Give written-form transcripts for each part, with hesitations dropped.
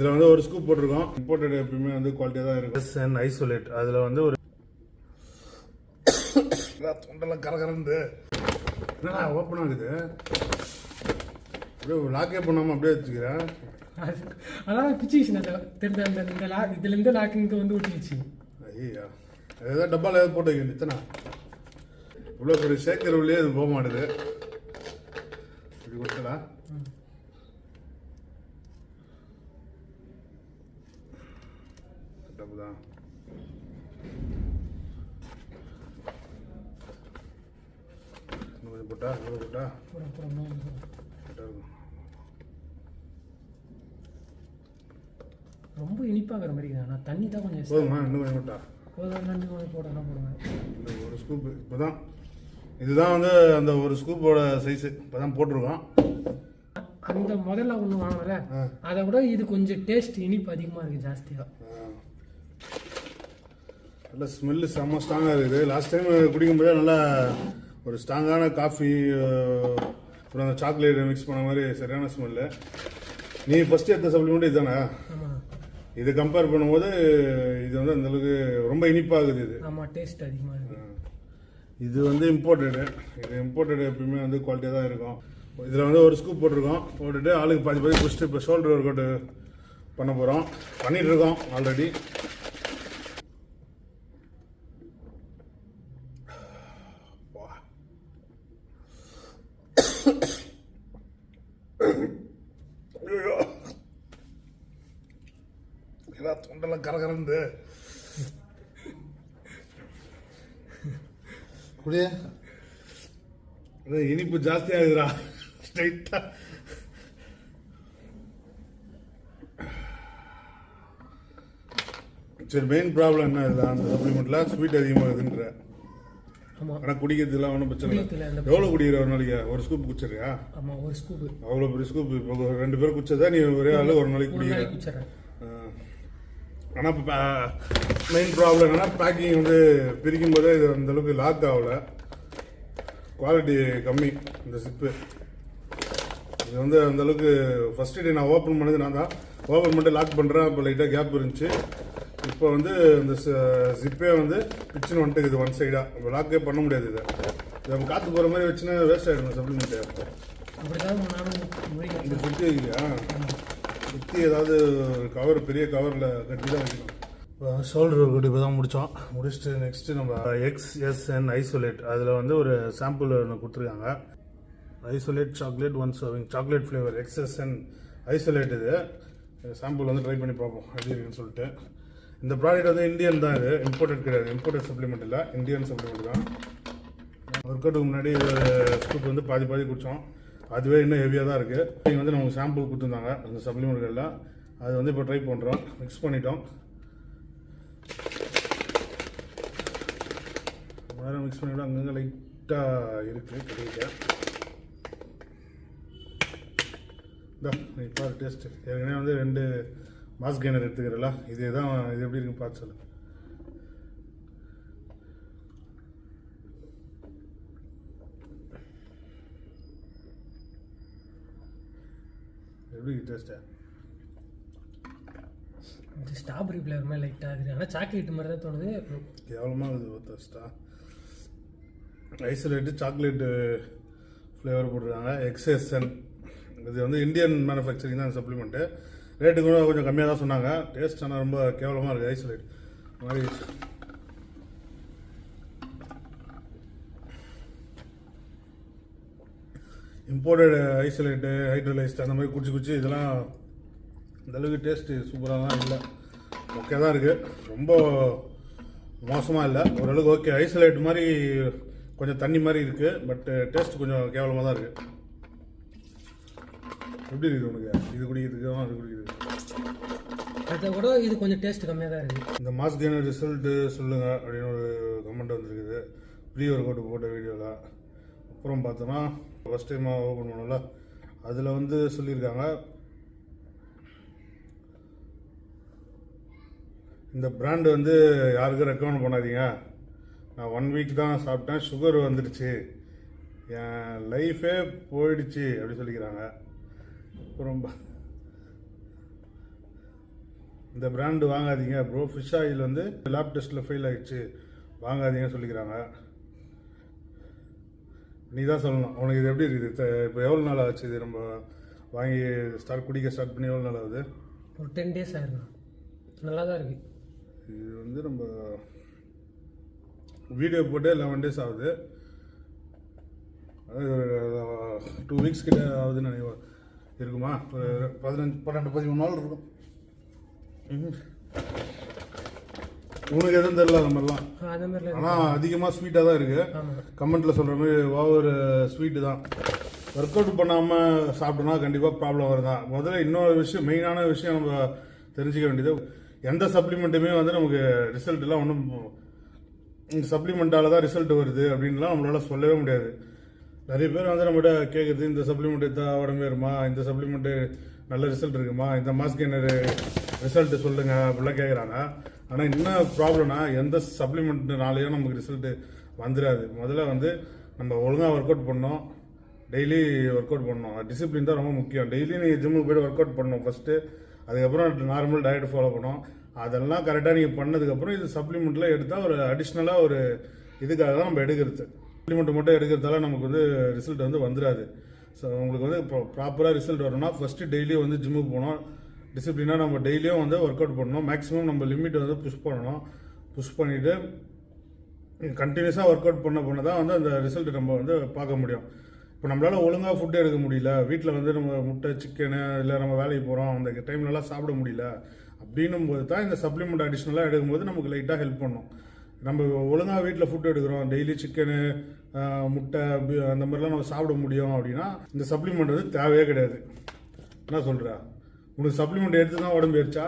இதில் வந்து ஒரு ஸ்கூப் போட்டிருக்கோம். இம்போர்ட்டட் எப்பயுமே வந்து குவாலிட்டியாக தான் இருக்கும். எஸ் அண்ட் ஐசோலேட் அதில் வந்து ஒரு தொண்டெல்லாம் கரகரந்து என்னடா ஓப்பன் ஆகுது, அப்படியே லாக்கே பண்ணாமல் அப்படியே வச்சுக்கிறேன். அதான் பிச்சுச்சு தெரிஞ்ச இந்த லாக் இதுலேருந்து லாக்கிங்க்கு வந்து ஒட்டிக்கிச்சு. ஐயா ஏதாவது டப்பாவில் ஏதாவது போட்டு வைக்கணும். இத்தனை இவ்வளோ பெரிய சேக்கர் உள்ளே அது போக மாட்டுது. இப்படி கொடுத்தடா டப்பு தான். இன்னும் கொஞ்சம் போட்டா போட்டா ரொம்ப இனிப்பாகிற மாதிரி நான் தண்ணி தான் கொஞ்சம் போதுமா? இன்னும் கொஞ்சம் போட்டா போடணும் போடுவேன். இந்த ஒரு ஸ்கூப் இப்போ தான், இதுதான் வந்து அந்த ஒரு ஸ்கூப்போட சைஸு இப்போ தான் போட்டிருக்கோம். அந்த முதல்ல ஒன்று வாங்கல, அதை விட இது கொஞ்சம் டேஸ்ட் இனிப்பு அதிகமாக இருக்குது, ஜாஸ்தியாக. நல்ல ஸ்மெல்லு செம்ம ஸ்ட்ராங்காக இருக்குது. லாஸ்ட் டைம் குடிக்கும்போதே நல்லா ஒரு ஸ்ட்ராங்கான காஃபி அப்புறம் அந்த சாக்லேட் மிக்ஸ் பண்ண மாதிரி சரியான ஸ்மெல்லு. நீ ஃபஸ்ட்டு எடுத்த சப்ளிமெண்ட் இதுதானே? இது கம்பேர் பண்ணும்போது இது வந்து அந்தளவுக்கு ரொம்ப இனிப்பாகுது. இது ஆமாம், டேஸ்ட் அதிகமாக இருக்குது. இது வந்து இம்போர்ட்டடு. இது இம்போர்ட்டடு எப்பயுமே வந்து குவாலிட்டியாக தான் இருக்கும். இதில் வந்து ஒரு ஸ்கூப் போட்டிருக்கோம். போட்டுட்டு ஆளுக்கு பாதி பாதி குடிச்சிட்டு இப்போ ஷோல்டர் ஒர்க் அவுட் பண்ண போகிறோம். பண்ணிகிட்டு இருக்கோம் ஆல்ரெடி. தொண்டெல்லாம் கரகரந்து குடிய இனிப்பு ஜாஸ்தி ஆகுதுடா. ஸ்ட்ரைட்டா சரி, மெயின் ப்ராப்ளம் என்ன இல்லை, அந்த சப்ளிமெண்ட்ல ஸ்வீட் அதிகமாகுதுன்ற. ஆனால் குடிக்கிறதுலாம் ஒன்றும் பிரச்சனை இல்லை. எவ்வளோ குடிக்கிற ஒரு நாளைக்கு? ஒரு ஸ்கூப் குடிச்சிருக்கியா? ஆமாம், ஒரு ஸ்கூப். அவ்வளோ பெரிய ஸ்கூப். இப்போ 2 பேர் குடிச்சதா நீ ஒரே ஆள் ஒரு நாளைக்கு குடிக்கிற. ஆனால் இப்போ மெயின் ப்ராப்ளம் என்னன்னா பேக்கிங் வந்து பிரிக்கும் போதே இது அந்தளவுக்கு லாக் ஆகலை, குவாலிட்டி கம்மி இந்த சிப்பு. இது வந்து அந்தளவுக்கு ஃபஸ்ட்டு டே நான் ஓப்பன் பண்ணது நான் தான். ஓப்பன் பண்ணிட்டு லாக் பண்ணுறேன். இப்போ லைட்டாக கேப் இருந்துச்சு. இப்போ வந்து இந்த ஜிப்பே வந்து பிச்சுன்னு வந்துட்டு இது ஒன் சைடாக. இப்போ லாக்கே பண்ண முடியாது. இதை நம்ம காற்று போகிற மாதிரி வச்சுன்னா வேஸ்ட் ஆகிடும் சப்ளிமெண்ட்டு. இந்த சுற்றி இல்லையா, சுற்றி ஏதாவது கவர் பெரிய கவரில் கட்டி தான் வைக்கணும். இப்போ ஷோல்டர் ஒர்க் இப்போ தான் முடிச்சுட்டு நெக்ஸ்ட்டு நம்ம XSN ஐசோலேட் அதில் வந்து ஒரு சாம்பிள் ஒன்று கொடுத்துருக்காங்க. Isolate chocolate 1 serving chocolate flavour XSN isolate. இது சாம்பிள் வந்து ட்ரை பண்ணி பார்ப்போம் எப்படி இருக்குன்னு சொல்லிட்டு. இந்த ப்ராடக்ட் வந்து இந்தியன் தான், இது இம்போர்ட்டட் கிடையாது. இம்போர்ட்டட் சப்ளிமெண்ட் இல்லை, இந்தியன் சப்ளிமெண்ட் தான். ஒர்க் அவுட்டுக்கு முன்னாடி ஸ்கூப் வந்து பாதி பாதி குடித்தோம். அதுவே இன்னும் ஹெவியாக தான் இருக்குது. நீங்கள் வந்து நமக்கு சாம்பிள் கொடுத்துருந்தாங்க அந்த சப்ளிமெண்ட்கள்லாம். அது வந்து இப்போ ட்ரை பண்ணுறோம். மிக்ஸ் பண்ணிட்டோம். நேரம் மிக்ஸ் பண்ணிவிட அங்கங்கே லைட்டாக இருக்குது கிடைக்க. இப்போ டேஸ்ட்டு ஏற்கனவே வந்து 2 மாஸ் கெய்னர் எடுத்துக்கிறல. இது எப்படி இருக்குன்னு பார்த்து சொல்லு. எப்படி டேஸ்ட்டு? ஸ்ட்ராபெரி ஃப்ளேவர் மாதிரி லைட்டாக இருக்குது, ஆனால் சாக்லேட் மாதிரி தான் தோணுது. கேவலமாக இருக்குது டேஸ்ட்டா. ஐசோலேட்டு சாக்லேட்டு ஃப்ளேவர் போட்டிருக்காங்க. XSN இது வந்து இந்தியன் மேனுஃபேக்சரிங் தான் சப்ளிமெண்ட்டு. ரேட்டு கூட கொஞ்சம் கம்மியாக தான் சொன்னாங்க. டேஸ்ட் ஆனால் ரொம்ப கேவலமாக இருக்குது. ஐசோலேட் மாதிரி இம்போர்ட்டட் ஐசோலேட்டு ஹைட்ரோலைஸ்ட் அந்த மாதிரி குடிச்சு இதெல்லாம் இந்தளவுக்கு டேஸ்ட்டு சூப்பராகலாம் இல்லை. ஓகே தான் இருக்குது, ரொம்ப மோசமாக இல்லை, ஓரளவுக்கு ஓகே. ஐசோலேட் மாதிரி கொஞ்சம் தண்ணி மாதிரி இருக்குது, பட் டேஸ்ட் கொஞ்சம் கேவலமாக தான் இருக்குது. எப்படி இருக்குது உனக்கு இது குடிக்கிறதுக்கு அது குடிக்கிறதுக்கு? அதை விட இது கொஞ்சம் டேஸ்ட் கம்மியாக தான் இருக்குது. இந்த மாஸ் கெய்னர் ரிசல்ட்டு சொல்லுங்கள் அப்படின்னு ஒரு கமெண்ட் வந்துருக்குது ப்ரீ ஒர்க் அவுட் போட்ட வீடியோவில். அப்புறம் பார்த்தோன்னா ஃபஸ்ட் டைமாக ஓப்பன் பண்ணல, அதில் வந்து சொல்லியிருக்காங்க இந்த பிராண்டு வந்து யாருக்கும் ரெக்கமெண்ட் பண்ணாதீங்க, நான் 1 வீக் தான் சாப்பிட்டேன், சுகர் வந்துடுச்சு, என் லைஃபே போயிடுச்சு அப்படி சொல்லிக்கிறாங்க. ரொம்ப இந்த பிராண்டு வாங்காதீங்க ப்ரோ, ஃபிஷ் ஆயில் வந்து லேப் டெஸ்ட்டில் ஃபெயில் ஆகிடுச்சு, வாங்காதீங்கன்னு சொல்லிக்கிறாங்க. நீ தான் சொல்லணும், உனக்கு இது எப்படி இருக்குது? இப்போ எவ்வளோ நாள் ஆச்சு இது நம்ம வாங்கி குடிக்க ஸ்டார்ட் பண்ணி எவ்வளோ நாள் ஆகுது? ஒரு 10 days ஆயிருக்கும். நல்லா தான் இருக்குது. இது வந்து நம்ம வீடியோ போட்டு 11 days ஆகுது. அதாவது ஒரு 2 weeks கிட்ட ஆகுதுன்னு நினைக்கிறேன். இருக்குமா? ஒரு 12-13 நாள் இருக்கும். உனக்கு எதுவும் தெரியல அந்த மாதிரிலாம். அந்த மாதிரிலாம் ஆனால் அதிகமாக ஸ்வீட்டாக தான் இருக்குது. கமெண்ட்டில் சொல்கிற மாதிரி ஓவர் ஸ்வீட்டு தான். ஒர்க் அவுட் பண்ணாமல் சாப்பிட்டோன்னா கண்டிப்பாக ப்ராப்ளம் வருதான். முதல்ல இன்னொரு விஷயம், மெயினான விஷயம் நம்ம தெரிஞ்சுக்க வேண்டியது, எந்த சப்ளிமெண்ட்டுமே வந்து நமக்கு ரிசல்ட் எல்லாம் ஒன்றும் சப்ளிமெண்ட்டால் தான் ரிசல்ட் வருது அப்படின்லாம் நம்மளால சொல்லவே முடியாது. நிறைய பேர் வந்து நம்மகிட்ட கேட்குறது, இந்த சப்ளிமெண்ட் எடுத்தா உடம்பு ஏறுமா, இந்த சப்ளிமெண்ட்டு நல்ல ரிசல்ட் இருக்குமா, இந்த மாஸ்க் என்ன ரிசல்ட் சொல்லுங்க அப்படிலாம் கேட்குறாங்க. ஆனால் என்ன ப்ராப்ளம்னா, எந்த சப்ளிமெண்ட்னாலேயும் நமக்கு ரிசல்ட்டு வந்துடாது. முதல்ல வந்து நம்ம ஒழுங்காக ஒர்க் அவுட் பண்ணோம், டெய்லி ஒர்க் அவுட் பண்ணணும். டிசிப்ளின் தான் ரொம்ப முக்கியம். டெய்லி நீங்கள் ஜிம்முக்கு போய்ட்டு ஒர்க் அவுட் பண்ணணும் ஃபஸ்ட்டு. அதுக்கப்புறம் நார்மல் டயட் ஃபாலோ பண்ணணும். அதெல்லாம் கரெக்டாக நீங்கள் பண்ணதுக்கப்புறம் இது சப்ளிமெண்ட்லாம் எடுத்தால் ஒரு அடிஷ்னலாக ஒரு இதுக்காக தான் நம்ம எடுக்கிறது. சப்ளிமெண்ட் மட்டும் எடுக்கிறதால நமக்கு வந்து ரிசல்ட் வந்து வந்துடாது. ஸோ உங்களுக்கு வந்து இப்போ ப்ராப்பராக ரிசல்ட் வரணும்னா ஃபஸ்ட்டு டெய்லியும் வந்து ஜிம்முக்கு போகணும். டிசிப்ளினாக நம்ம டெய்லியும் வந்து ஒர்க் அவுட் பண்ணணும். மேக்ஸிமம் நம்ம லிமிட் வந்து புஷ் பண்ணணும். புஷ் பண்ணிவிட்டு கண்டினியூஸாக ஒர்க் அவுட் பண்ண தான் வந்து அந்த ரிசல்ட் நம்ம வந்து பார்க்க முடியும். இப்போ நம்மளால் ஒழுங்காக ஃபுட்டு எடுக்க முடியல, வீட்டில் வந்து நம்ம முட்டை சிக்கனு இல்லை நம்ம வேலைக்கு போகிறோம், அந்த டைம்லலாம் சாப்பிட முடியல அப்படின்னும் போது தான் இந்த சப்ளிமெண்ட் அடிஷ்னலாக எடுக்கும்போது நமக்கு லைட்டாக ஹெல்ப் பண்ணும். நம்ம ஒழுங்காக வீட்டில் ஃபுட்டு எடுக்கிறோம், டெய்லி சிக்கனு முட்டை அந்த மாதிரிலாம் நம்ம சாப்பிட முடியும் அப்படின்னா இந்த சப்ளிமெண்ட் வந்து தேவையே கிடையாது. என்ன சொல்கிற? உனக்கு சப்ளிமெண்ட் எடுத்து தான் உடம்பு ஏறிச்சா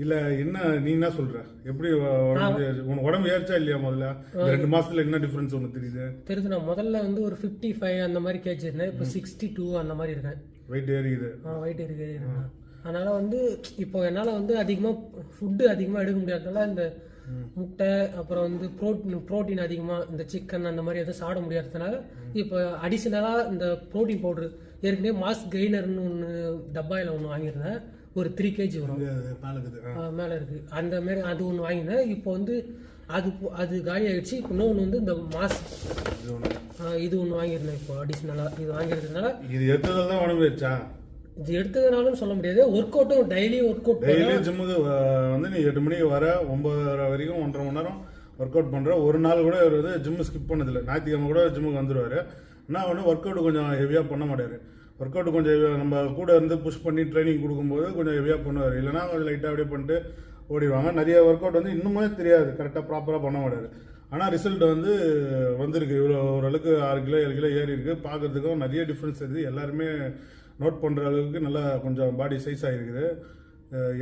இல்லை என்ன? நீ என்ன சொல்கிற? எப்படி உனக்கு உடம்பு ஏறிச்சா இல்லையா? முதல்ல 2 மாதத்தில் என்ன டிஃப்ரென்ஸ் ஒன்று தெரியுது? நான் முதல்ல வந்து ஒரு 55 அந்த மாதிரி கேஜி இருந்தேன். இப்போ 62 அந்த மாதிரி இருக்கேன். வெயிட் ஏறிக்குது. வெயிட் இருக்குது. அதனால வந்து இப்போ என்னால் வந்து அதிகமாக ஃபுட்டு அதிகமாக எடுக்க முடியாதனால இந்த முட்டை அப்புறம் வந்து ப்ரோட்டீன் அதிகமாக இந்த சிக்கன் அந்த மாதிரி எதுவும் சாப்பிட முடியாததுனால இப்போ அடிஷ்னலாக இந்த ப்ரோட்டீன் பவுட்ரு ஏற்கனவே மாஸ் கெய்னர்னு ஒன்று டப்பாயில் ஒன்று வாங்கியிருந்தேன். ஒரு 3 kg வரும், மேலே இருக்குது. அந்த மாதிரி அது ஒன்று வாங்கினேன். இப்போ வந்து அது காலி ஆகிடுச்சு. இப்போ இன்னொன்று வந்து இந்த மாஸ் இது ஒன்று வாங்கியிருந்தேன். இப்போ அடிஷ்னலாக இது வாங்கியிருந்ததுனால இது எடுத்ததால தான் உடம்பு ஏறிச்சா? இது எடுத்ததுனாலும் சொல்ல முடியாது. ஒர்க் அவுட்டும் டெய்லி ஜிம்முக்கு வந்து நீ 8 மணிக்கு வர 9:30 வரைக்கும் 1.5 மணி நேரம் ஒர்க் அவுட் பண்ணுற. ஒரு நாள் கூட அவர் வந்து ஜிம்மு ஸ்கிப் பண்ணதில்லை. ஞாயிற்றுக்கிழமை கூட ஜிம்முக்கு வந்துடுவார். ஆனால் வந்து ஒர்க் அவுட் கொஞ்சம் ஹெவியாக பண்ண மாட்டார். ஒர்க் அவுட் கொஞ்சம் நம்ம கூட இருந்து புஷ் பண்ணி ட்ரைனிங் கொடுக்கும்போது கொஞ்சம் ஹெவியாக பண்ணுவார். இல்லைனா கொஞ்சம் லைட்டாக அப்படியே பண்ணிட்டு ஓடிடுவாங்க. நிறைய ஒர்க் அவுட் வந்து இன்னுமே தெரியாது, கரெக்டாக ப்ராப்பராக பண்ண மாட்டார். ஆனால் ரிசல்ட் வந்து வந்திருக்கு. இவ்வளோ ஓரளவுக்கு 6 கிலோ 7 கிலோ ஏறி இருக்குது. பார்க்குறதுக்கும் நிறைய டிஃப்ரென்ஸ் இருக்குது. எல்லாருமே நோட் பண்ணுற அளவுக்கு நல்லா கொஞ்சம் பாடி சைஸ் ஆகிருக்குது.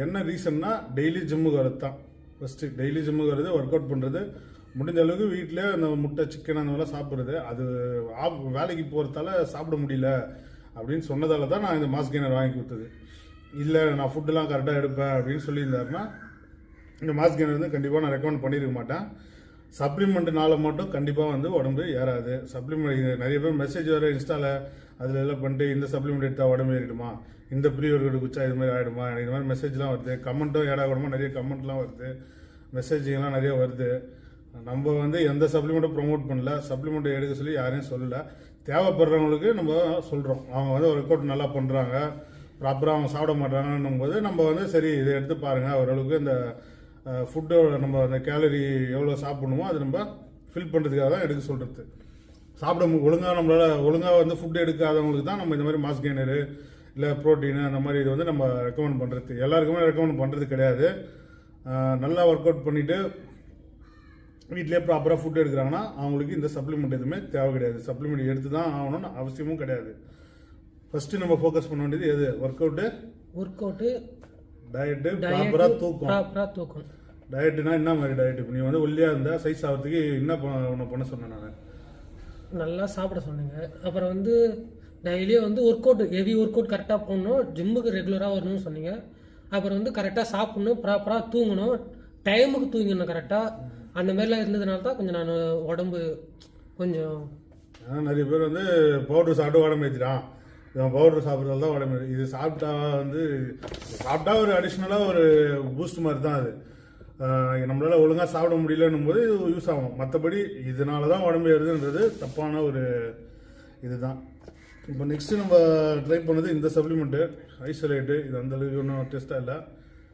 என்ன ரீசன்னா டெய்லி ஜிம்முக்கு வரது தான். ஃபஸ்ட்டு டெய்லி ஜிம்முக்கு வரது, ஒர்க் அவுட் பண்ணுறது, முடிஞ்ச அளவுக்கு வீட்டிலே அந்த முட்டை சிக்கன் அந்த மாதிரிலாம் சாப்பிட்றது. அது வேலைக்கு போகிறதால சாப்பிட முடியல அப்படின்னு சொன்னதால தான் நான் இந்த மாஸ் கெய்னர் வாங்கி கொடுத்தது. இல்லை நான் ஃபுட்டெல்லாம் கரெக்டாக எடுப்பேன் அப்படின்னு சொல்லியிருந்தாருன்னா இந்த மாஸ் கெய்னர் வந்து கண்டிப்பாக நான் ரெக்கமெண்ட் பண்ணியிருக்க மாட்டேன். சப்ளிமெண்ட்டுனால மட்டும் கண்டிப்பாக வந்து உடம்பு ஏறாது. சப்ளிமெண்ட் நிறைய பேர் மெசேஜ் வர இன்ஸ்டாவில் அதில் எல்லாம் பண்ணிட்டு இந்த சப்ளிமெண்ட் எடுத்தால் உடம்பு ஏறிடுமா, இந்த ப்ரீ ஒர்க் அவுட் குச்சா இது மாதிரி ஆகிடுமா, எனக்கு இது மாதிரி மெசேஜ்லாம் வருது. கமெண்ட்டும் ஏடாகூடமாக நிறைய கமெண்ட்லாம் வருது, மெசேஜிங்லாம் நிறைய வருது. நம்ம வந்து எந்த சப்ளிமெண்ட்டும் ப்ரொமோட் பண்ணல, சப்ளிமெண்ட் எடுக்க சொல்லி யாரையும் சொல்லலை. தேவைப்படுறவங்களுக்கு நம்ம சொல்கிறோம். அவங்க வந்து ஒர்க் அவுட் நல்லா பண்ணுறாங்க, ப்ராப்பராக அவங்க சாப்பிட மாட்டாங்கன்னும் போது நம்ம வந்து சரி இதை எடுத்து பாருங்கள், ஓரளவுக்கு இந்த ஃபுட்டோட நம்ம அந்த கேலரி எவ்வளோ சாப்பிடணுமோ அது நம்ம ஃபில் பண்ணுறதுக்காக தான் எடுக்க சொல்கிறது. ஒழுங்காக நம்மளால் ஒழுங்காக வந்து ஃபுட்டு எடுக்காதவங்களுக்கு தான் நம்ம இந்த மாதிரி மாஸ் கெய்னரு இல்லை ப்ரோட்டீனு அந்த மாதிரி இது வந்து நம்ம ரெக்கமெண்ட் பண்ணுறது. எல்லாருக்குமே ரெக்கமெண்ட் பண்ணுறது கிடையாது. நல்லா ஒர்க் அவுட் பண்ணிவிட்டு வீட்டிலே ப்ராப்பராக ஃபுட் எடுக்கிறாங்கன்னா அவங்களுக்கு இந்த சப்ளிமெண்ட் எதுவுமே தேவை கிடையாது. சப்ளிமெண்ட் எடுத்து தான் ஆகணும்னு அவசியமும் கிடையாது. ஃபஸ்ட்டு நம்ம ஃபோக்கஸ் பண்ண வேண்டியது எது? ஒர்க் அவுட்டு டயட்டு, ப்ராப்பராக தூக்கம். டயட்டுனா என்ன மாதிரி டயட்? இப்போ நீ வந்து ஒல்லியாக இருந்தால் சைஸ் ஆகிறதுக்கு என்ன பண்ண சொன்னேன்? நான் நல்லா சாப்பிட சொன்னீங்க. அப்புறம் வந்து டெய்லியும் வந்து work out, heavy work out கரெக்டாக போடணும், ஜிம்முக்கு ரெகுலராக வரணும்னு சொன்னீங்க. அப்புறம் வந்து கரெக்டாக சாப்பிடணும், ப்ராப்பராக தூங்கணும், டைமுக்கு தூங்கணும் கரெக்டாக. அந்த மாதிரிலாம் இருந்ததுனால தான் கொஞ்சம் நான் உடம்பு கொஞ்சம் நிறைய பேர் வந்து பவுடர் சாப்பிட்டு உடம்பு ஏற்றிட்டான், இவன் பவுடர் சாப்பிட்றதால தான் உடம்பு இது சாப்பிட்டா வந்து சாப்பிட்டா ஒரு அடிஷ்னலாக ஒரு பூஸ்ட் மாதிரி தான் அது. நம்மளால ஒழுங்காக சாப்பிட முடியலன்னும் போது இது யூஸ் ஆகும். மற்றபடி இதனால தான் உடம்பு ஏறுதுன்றது தப்பான ஒரு இதுதான். இப்போ நெக்ஸ்ட்டு நம்ம ட்ரை பண்ணது இந்த சப்ளிமெண்ட்டு ஐசோலேட்டு. இது அந்தளவுக்கு ஒன்றும் டெஸ்ட்டாக இல்லை.